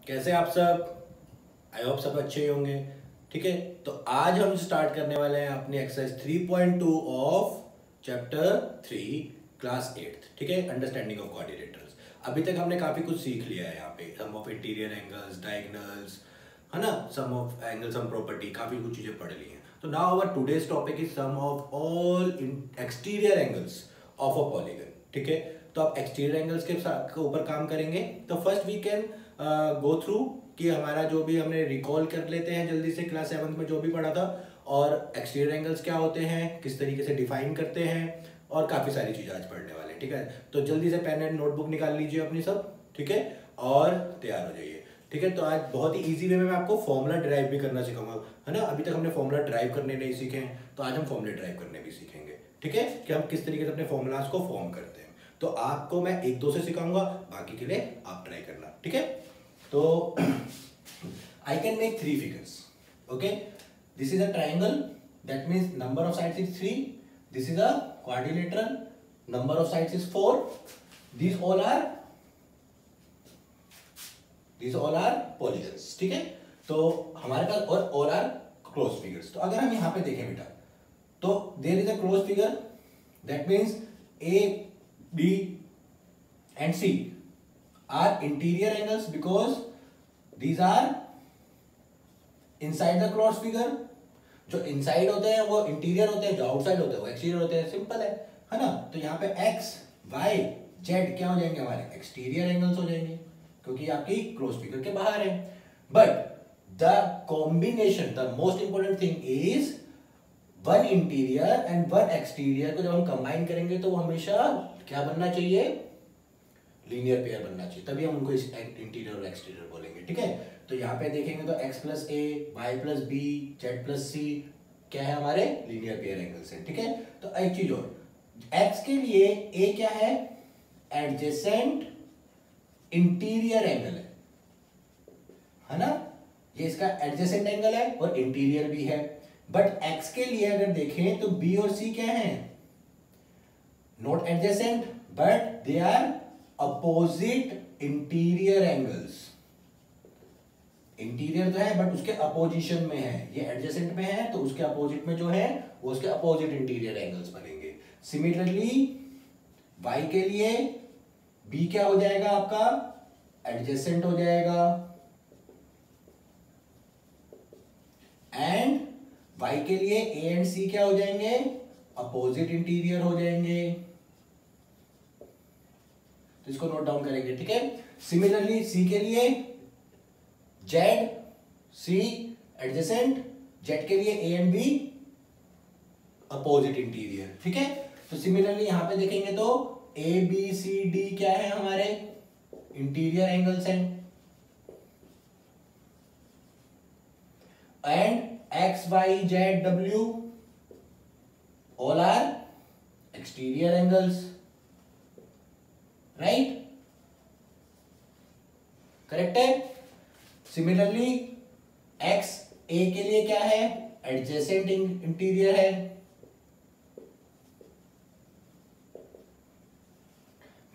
कैसे आप सब? आई होप सब अच्छे ही होंगे। ठीक है, तो आज हम स्टार्ट करने वाले हैं अपनी एक्सरसाइज 3.2 ऑफ चैप्टर 3 क्लास 8। ठीक है, अंडरस्टैंडिंग ऑफ कोऑर्डिनेटर्स। अभी तक हमने काफी कुछ सीख लिया है यहाँ पे, sum of interior angles, diagonals, है ना, sum of angle, sum property, काफी कुछ चीजें पढ़ ली हैं। तो now our today's topic is sum of all exterior angles of a polygon. ठीक है, तो आप एक्सटीरियर एंगल्स के ऊपर काम करेंगे। तो first we can go through कि हमारा जो भी हमने रिकॉल कर लेते हैं जल्दी से क्लास 7 में जो भी पढ़ा था, और एक्सटीरियर एंगल्स क्या होते हैं, किस तरीके से डिफाइन करते हैं, और काफ़ी सारी चीज़ें आज पढ़ने वाले हैं। ठीक है, तो जल्दी से पेन एंड नोटबुक निकाल लीजिए अपनी सब। ठीक है, और तैयार हो जाइए। ठीक है, तो आज बहुत ही इजी वे में मैं आपको फॉर्मूला ड्राइव भी करना सिखाऊंगा, है ना। अभी तक हमने फॉर्मूला ड्राइव करने नहीं सीखे हैं, तो आज हम फॉर्मूला ड्राइव करने भी सीखेंगे। ठीक है, कि हम किस तरीके से अपने फॉर्मूलाज को फॉर्म करते हैं। तो आपको मैं 1-2 से सिखाऊंगा, बाकी के लिए आप ट्राई करना। ठीक है, तो I can make 3 figures. Okay, this is a triangle, that means number of sides is 3. This is a quadrilateral, number of sides is 4. These all are polygons. ठीक है, तो हमारे पास और all are closed figures. तो अगर हम यहाँ पे देखें बेटा, तो there is a closed figure, that means A, B and C are interior angles because these are inside the cross figure. जो इनसाइड होते हैं वो इंटीरियर होते हैं, जो आउटसाइड होते हैं वो एक्सटीरियर होते हैं। सिंपल है ना। तो यहाँ पे एक्स वाई जेड क्या हो जाएंगे, हमारे एक्सटीरियर एंगल्स हो जाएंगे, क्योंकि आपकी क्रॉस फिगर के बाहर है। But the combination, the most important thing is one interior and one exterior को जब हम कंबाइन करेंगे तो वो हमेशा क्या बनना चाहिए, लीनियर पेयर बनना चाहिए, तभी हम उनको इंटीरियर और एक्सटीरियर बोलेंगे। ठीक है, तो यहाँ पे देखेंगे तो x plus a, y plus b, z plus c क्या है, हमारे लीनियर पेयर एंगल्स हैं। ठीक है, तो एक चीज और, x के लिए a क्या है, एडजेसेंट इंटीरियर एंगल है ना, ये इसका एडजेसेंट एंगल है और इंटीरियर भी है। बट x के लिए अगर देखें तो b और c क्या है, not adjacent but they are opposite interior angles. Interior तो है बट उसके अपोजिशन में है, ये एडजेसेंट में है तो उसके अपोजिट में जो है वो उसके अपोजिट इंटीरियर एंगल्स बनेंगे। सिमिलरली y के लिए b क्या हो जाएगा, आपका एडजेसेंट हो जाएगा, एंड y के लिए a एंड c क्या हो जाएंगे, अपोजिट इंटीरियर हो जाएंगे। तो इसको नोट डाउन करेंगे। ठीक है, सिमिलरली c के लिए जेड सी एडजेसेंट, जेड के लिए a and b opposite interior. ठीक है, तो सिमिलरली यहां पे देखेंगे तो ए बी सी डी क्या है, हमारे इंटीरियर एंगल्स हैं, एंड एक्स वाई जेड डब्ल्यू all are exterior angles. Right, correct है। सिमिलरली एक्स ए के लिए क्या है, एडजेसेंट इंटीरियर है,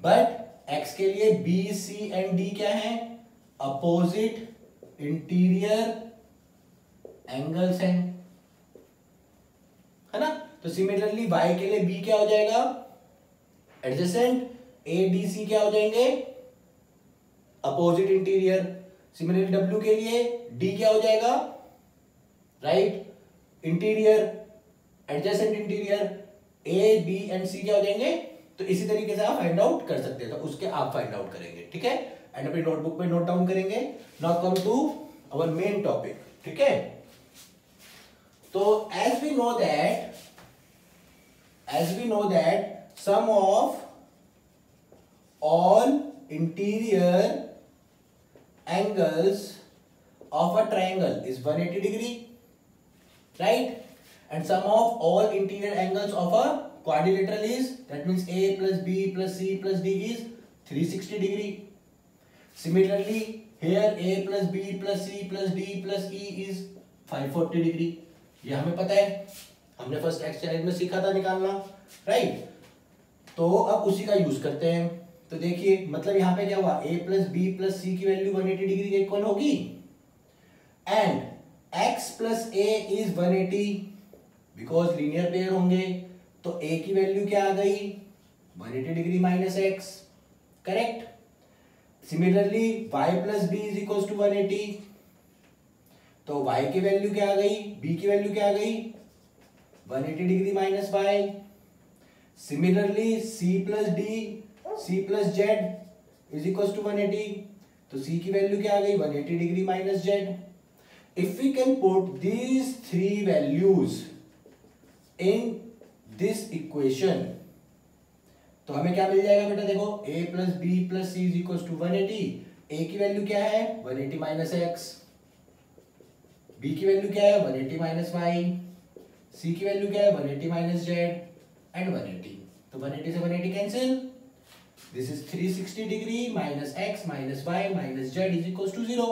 बट एक्स के लिए बी सी एंड डी क्या है, अपोजिट इंटीरियर एंगल्स हैं, है ना। तो सिमिलरली वाई के लिए बी क्या हो जाएगा, एडजेसेंट, ए डी सी क्या हो जाएंगे, अपोजिट इंटीरियर। सिमिलरली डब्ल्यू के लिए डी क्या हो जाएगा, right interior, adjacent interior, A B and C क्या हो जाएंगे। तो इसी तरीके से आप फाइंड आउट कर सकते हैं, तो उसके आप फाइंड आउट करेंगे। ठीक है, एंड अपनी नोटबुक पे नोट डाउन करेंगे। Now come to our main topic. ठीक है, तो as we know that sum of all interior angles of a triangle is 180 degree, right? And sum of all interior angles of a quadrilateral is, that means a plus b plus c plus d is 360 degree. Similarly here a plus b plus c plus d plus e is 540 degree. ये हमें पता है, हमने first exercise में सीखा था निकालना, right. तो अब उसी का यूज करते हैं। तो देखिए मतलब यहां पे क्या हुआ, a plus b plus c की वैल्यू 180 डिग्री के इक्वल होगी and x plus a is 180 because linear pair होंगे, तो a की वैल्यू क्या आ गई 180 degree minus x, correct. Similarly y plus b is equal to 180, तो y की वैल्यू क्या आ गई, b की वैल्यू क्या आ गई 180 degree minus y। Similarly c plus d c plus z is equal to 180, तो c की वैल्यू क्या आ गई 180 degree minus z। If we can put these three values in this equation तो हमें क्या मिल जाएगा बेटा, देखो a plus b plus c is equal to 180, a की वैल्यू क्या है 180 माइनस एक्स, b की वैल्यू क्या है 180 माइनस वाई, c की वैल्यू क्या है 180 माइनस जेड एंड 180, तो 180 से 180 cancel, this is 360 degree minus x minus y minus z is equal to 0,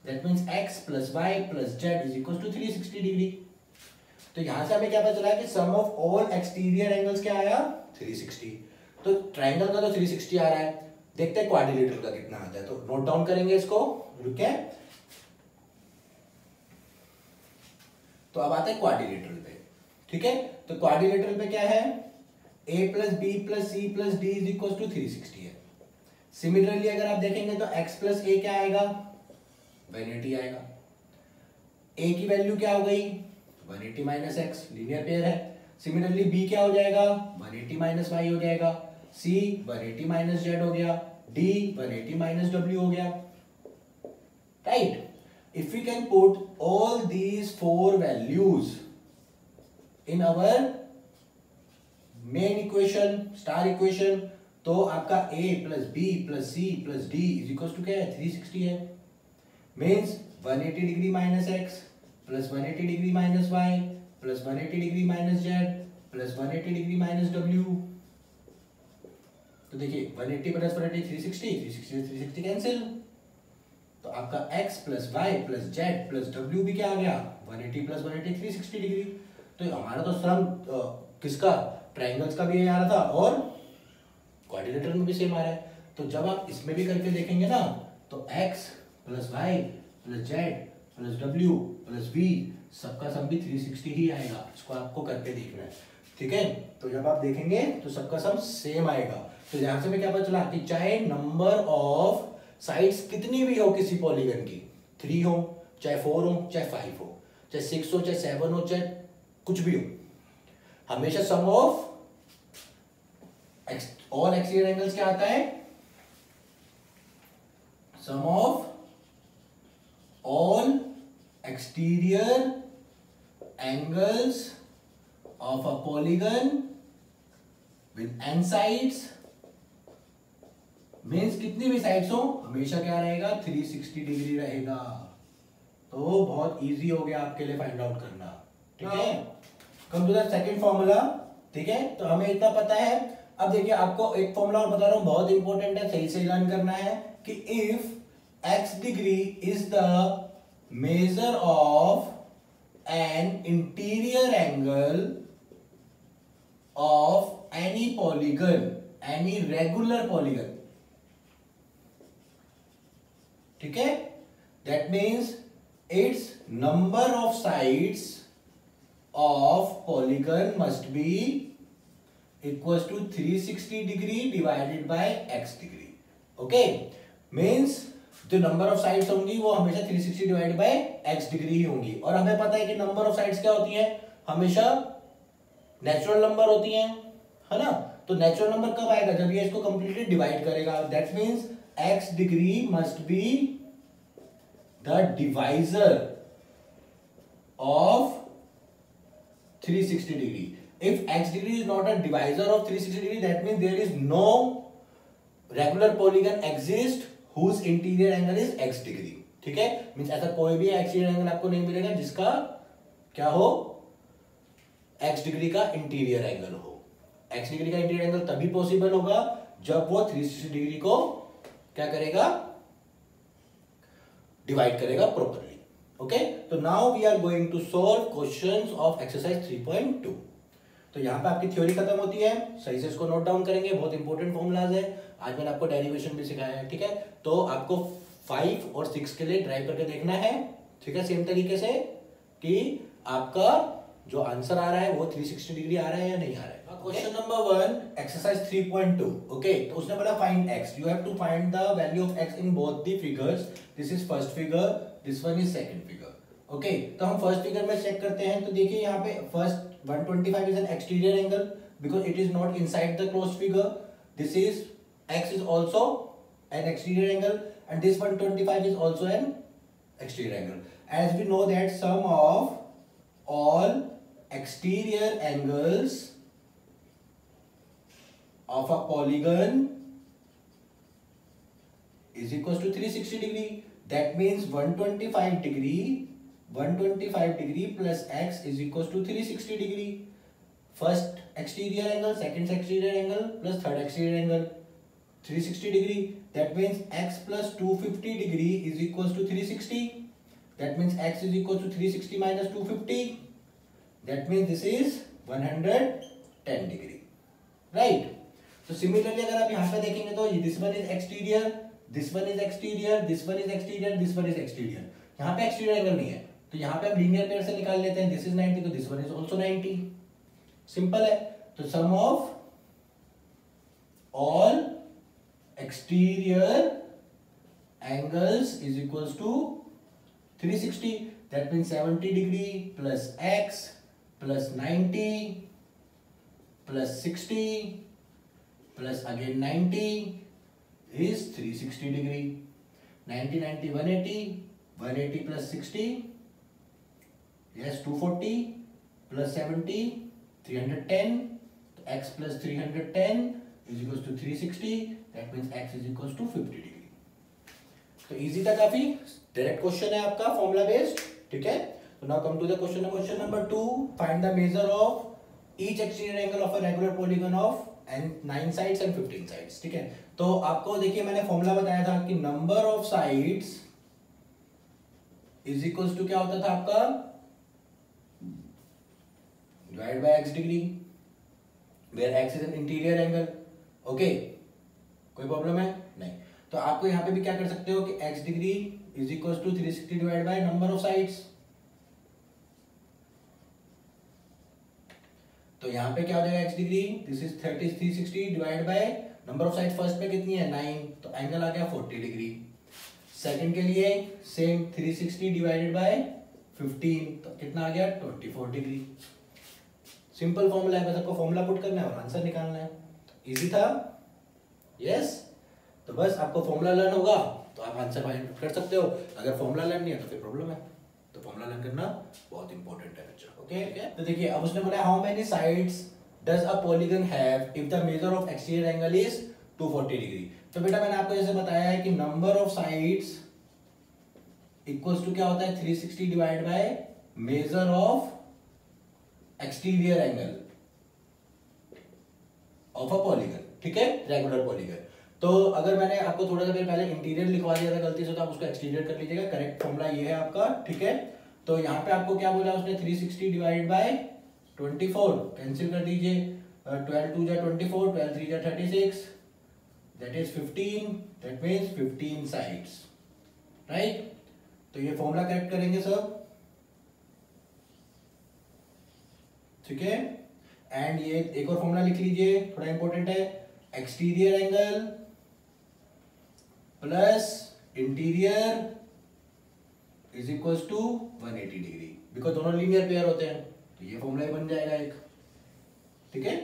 that means x plus y plus z is equal to 360 degree. तो यहां से हमें क्या पता चला कि sum of all exterior angles क्या आया 360, तो ट्रायंगल का तो 360 आ रहा है, देखते हैं क्वाड्रिलेटरल का कितना आता है, तो नोट डाउन करेंगे इसको, रुके। तो अब आते हैं क्वाड्रिलेटरल पे, ठीक है। तो क्वाड्रिलेटरल पे क्या है, a plus b plus c plus d is equal to 360 है। सिमिलरली अगर आप देखेंगे तो x प्लस ए क्या आएगा 180 आएगा, a की वैल्यू क्या हो गई 180 माइनस एक्स, लीनियर पेयर है। सिमिलरली b क्या हो जाएगा 180 माइनस वाई हो जाएगा, c 180 माइनस जेड हो गया, d 180 माइनस w हो गया, right. If we can put all these four values in our main equation, star equation, तो आपका a plus b plus c plus d is equal to क्या है 360 है, means 180 degree minus x plus 180 degree minus y plus 180 degree minus z plus 180 degree minus डब्ल्यू। तो देखिए 180 plus 180 360, 360 360 cancel, तो आपका x plus y plus z plus डब्ल्यू भी क्या आ गया 180 प्लस 180 360 डिग्री। तो हमारा तो सम किसका ट्रायंगल्स का भी आ रहा था और क्वाड्रिलेटरल में भी सेम आ रहा है, तो जब आप इसमें भी करके देखेंगे ना तो x plus y plus z plus डब्ल्यू प्लस v सबका सम भी 360 ही आएगा, इसको आपको करके देखना है, ठीक है। तो जब आप देखेंगे तो सबका सम सेम आएगा। तो यहां से मैं क्या पता चला कि चाहे नंबर ऑफ साइड्स कितनी भी हो किसी पॉलीगन की, 3 हो चाहे 4 हो चाहे 5 हो चाहे 6 हो चाहे 7 हो चाहे कुछ भी हो, हमेशा sum of all exterior angles क्या आता है, sum of all exterior angles of a polygon with n sides, means कितनी भी साइड्स हो हमेशा क्या रहेगा 360 डिग्री रहेगा। तो बहुत इजी हो गया आपके लिए फाइंड आउट करना, ठीक है। Come to the second formula, ठीक है। तो हमें इतना पता है। अब देखिए आपको एक फॉर्मूला और बता रहा हूं, बहुत इंपॉर्टेंट है, सही से लर्न करना है कि if x degree is the measure of an interior angle of any polygon, any regular polygon, ठीक है, that means its number of sides of polygon must be equal to 360 degree divided by x degree, okay. Means जो number of sides होंगी वो हमेशा 360 divided by x degree ही होंगी, और हमें पता है कि नंबर ऑफ साइड्स क्या होती है, हमेशा नेचुरल नंबर होती हैं, है ना। तो नेचुरल नंबर कब आएगा, जब ये इसको कंप्लीटली डिवाइड करेगा, that means x degree must be the divisor of 360 degree. If x degree is not a divisor of 360 degree, that means there is no regular polygon exist whose interior angle is x degree, ठीक है। Means ऐसा कोई भी exterior angle आपको नहीं मिलेगा जिसका क्या हो x डिग्री का इंटीरियर एंगल हो। x डिग्री का इंटीरियर एंगल तभी पॉसिबल होगा जब वो 360 डिग्री को क्या करेगा, डिवाइड करेगा प्रॉपर्ली, ओके। तो now we are going to solve questions of exercise 3.2। तो तो यहाँ पे आपकी थ्योरी खत्म होती है, सही से इसको नोट डाउन करेंगे, बहुत इंपॉर्टेंट फॉर्मूलाज है, आज मैंने आपको डेरिवेशन भी सिखाया है, ठीक है। तो आपको 5 और 6 के लिए ट्राई करके देखना है, ठीक है, सेम तरीके से कि आपका जो आंसर आ रहा है वो 360 डिग्री आ रहा है या नहीं आ रहा है। Question number 1 exercise 3.2, okay. तो उसने बोला find x, you have to find the value of x in both the figures, this is first figure, this one is second figure, okay. तो हम फर्स्ट फिगर में चेक करते हैं, तो देखिए यहाँ पे first 125 is an exterior angle because it is not inside the closed figure, this is x is also an exterior angle and this 125 is also an exterior angle. As we know that sum of all exterior angles of a polygon is equals to 360 degree. That means 125 degree plus x is equals to 360 degree. First exterior angle, second exterior angle plus third exterior angle 360 degree. That means x plus 250 degree is equals to 360. That means x is equals to 360 minus 250. That means this is 110 degree, right? So similarly अगर आप यहाँ पे देखेंगे तो this one is exterior, this one is exterior, this one is exterior, this one is exterior. यहाँ पे exterior angle नहीं है, तो यहाँ पे आप लीनियर पेयर से निकाल लेते हैं, this is 90 तो this one is also 90. Simple है. तो sum of all exterior angles is equals to 360. That means 70 degree plus x plus 90 plus 60 plus again 90 is 360 degree. 90 90 180, 180 plus 60, yes 240 plus 70 310. X plus 310 is equals to 360. That means x is equals to 50 degree. तो easy था काफी, direct question है आपका formula based, ठीक है. तो now come to the question. Question number 2, find the measure of each exterior angle of a regular polygon of 9 sides and 15 sides, ठीक है. तो आपको देखिए मैंने फॉर्मूला बताया था कि number of sides is equals to क्या होता था आपका, divide by x degree, where x is an interior angle, okay. कोई प्रॉब्लम है नहीं. तो आपको यहां पे भी क्या कर सकते हो कि x degree is equals to 360 divide by number of sides. तो यहां पे क्या हो जाएगा x degree, this is 360 divide by number of side. First पे कितनी है 9, तो एंगल आ गया 40 डिग्री. सेकंड के लिए सेम 360 डिवाइडेड बाय 15, तो कितना आ गया 24 डिग्री. सिंपल फॉर्मूला है, बस आपको फॉर्मूला पुट करना है और आंसर निकालना है. इजी था, यस. तो बस आपको फॉर्मूला लर्न होगा तो आप आंसर फाइंड कर सकते हो. अगर फॉर्मूला लर्न नहीं है तो फिर प्रॉब्लम है. तो फॉर्मूला लर्न करना बहुत इंपॉर्टेंट है बच्चों, ओके. तो देखिए अब उसने बोला how many sides does a polygon have if the measure of exterior angle is 240 degree. तो बेटा मैंने आपको जैसे बताया है कि number of sides equals to क्या होता है 360 divide by measure of exterior angle of a polygon, ठीक है, रेगुलर पॉलीगन. तो अगर मैंने आपको थोड़ा सा देर पहले इंटीरियर लिखवा दिया था गलती से, तो आप उसको एक्सटीरियर कर लीजिएगा. करेक्ट फॉर्मूला ये है आपका, ठीक है. तो यहाँ पे आपको क्या बोला उसने 360 डिवाइड बाय 24, कैंसिल कर दीजिए. 12 2 जा 24, 12 3 जा 36, that is 15. That means 15 sides, right. तो ये फॉर्मूला करेक्ट करेंगे सब, ठीक है. एंड ये एक और फॉर्मूला लिख लीजिए, थोड़ा इंपॉर्टेंट है. Exterior angle plus interior is equals to 180 degree, because दोनों लीनियर पेयर होते हैं. तो ये फॉर्मूला ही बन जाएगा एक, ठीक है.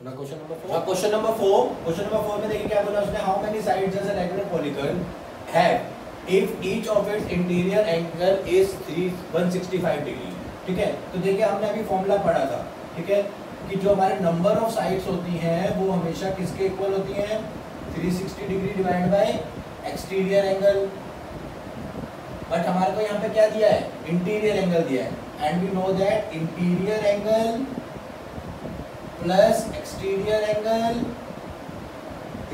Question number 4. क्वेश्चन नंबर 4 में देखिए क्या बोला उसने, how many sides does a regular polygon have if each of its interior angle is 165 degree, ठीक है. तो देखिए हमने अभी फॉर्मूला पढ़ा था, ठीक है, कि जो हमारे नंबर ऑफ साइड्स होती हैं वो हमेशा किसके इक्वल होती हैं 360 degree divide by exterior angle. But हमारे को यहाँ पे क्या दिया है, इंटीरियर एंगल दिया है. And we know that interior angle plus exterior angle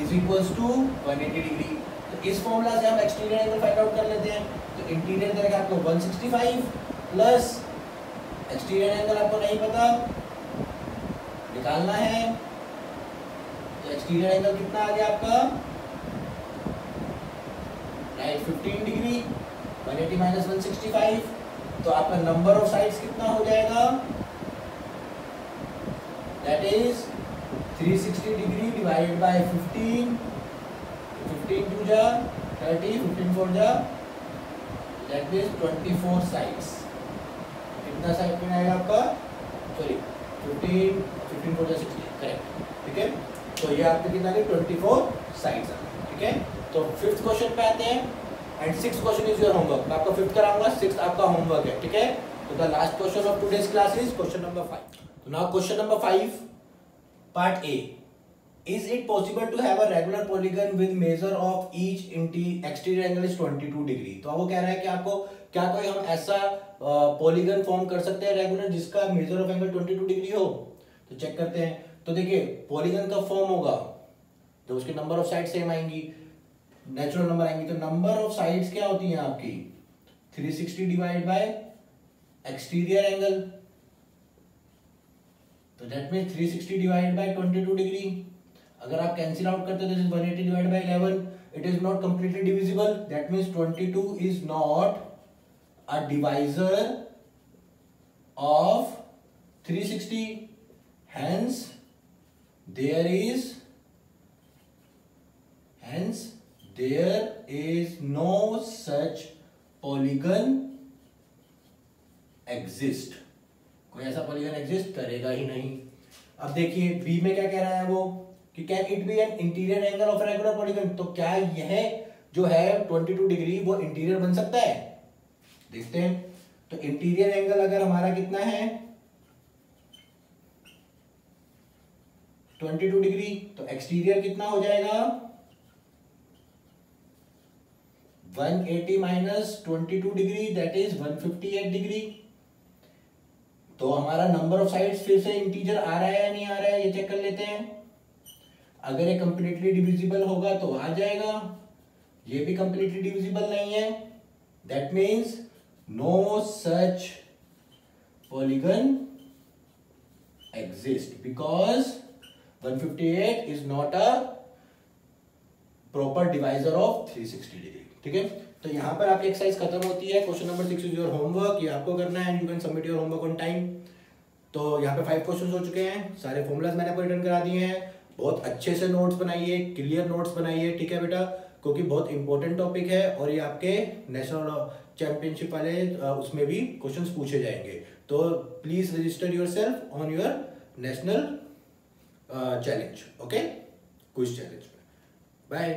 is equals to 180 degree. तो इस फॉर्मूला से हम एक्सटीरियर एंगल फाइंड आउट कर लेते हैं. तो इंटीरियर देगा आपको 165 प्लस एक्सटीरियर एंगल आपको नहीं पता निकालना है। तो एक्सटीरियर एंगल कितना आ गया आपका, राइट 15 डिग्री, 180 माइनस 165। तो आपका नंबर ऑफ साइड्स कितना हो जाएगा, that is 360 degree divided by 15, 15 two जा 30, 15 फोर जा, दैट मीन्स 24 साइड्स। कितना साइड में आएगा आपका, सॉरी 15, 15 फोर जा 60, करेक्ट, ठीक है। तो ये आपके कितना है 24 साइड्स आ गए, ठीक है। तो फिफ्थ क्वेश्चन पे आते हैं and sixth question is your homework. मैं आपका फिफ्थ कराऊंगा, सिक्स्थ आपका होमवर्क है, ठीक है। तो the last question of today's class is question number 5। तो now question number 5 part A, is it possible to have a regular polygon with measure of each exterior angle is 22 degree. तो अब वो कह रहा है कि आपको क्या कोई हम ऐसा पॉलीगन फॉर्म कर सकते हैं रेगुलर जिसका मेजर ऑफ एंगल 22 डिग्री हो। तो चेक करते हैं। तो देखिए पॉलीगन कब फॉर्म होगा, तो उसके नंबर ऑफ साइड सेम आएंगी, नेचुरल नंबर आएंगी। तो नंबर ऑफ साइड्स क्या होती हैं आपकी 360 डिवाइड बाय एक्सटीरियर एंगल, तो that means 360 divide bye 22 degree. अगर आप कैंसिल आउट करते हो तो 180 divide by 11, it is not completely divisible, that means 22 is not a divisor of 360, hence there is no such polygon exist। कोई ऐसा polygon exist करेगा ही नहीं। अब देखिए बी में क्या कह रहा है वो कि can it be an interior angle of regular polygon. तो क्या यह जो है 22 डिग्री वो इंटीरियर बन सकता है, देखते हैं। तो इंटीरियर एंगल अगर हमारा कितना है 22 डिग्री, तो एक्सटीरियर कितना हो जाएगा 180 minus 22 degree, that is 158 degree. तो हमारा नंबर ऑफ साइड्स फिर से इंटीजर आ रहा है या नहीं आ रहा है, ये चेक कर लेते हैं। अगर ये कंप्लीटली डिविजिबल होगा तो आ जाएगा, ये भी कंप्लीटली डिविजिबल नहीं है, that means no such polygon exist because 158 is not a proper divisor of 360 degree, ठीक है। तो यहां पर आपकी एक्सरसाइज खत्म होती है। Question number 6 is your homework, ये आपको करना है and you can submit your homework on time. तो यहाँ पे 5 क्वेश्चंस हो चुके हैं, सारे फॉर्मूलाज मैंने आपको रिटर्न करा दिए हैं। बहुत अच्छे से नोट्स बनाइए, क्लियर नोट्स बनाइए, ठीक है बेटा, क्योंकि बहुत इंपॉर्टेंट टॉपिक है और ये आपके नेशनल चैंपियनशिप वाले उसमें भी क्वेश्चंस पूछे जाएंगे। तो please register yourself on your national challenge, okay, quiz challenge. Bye.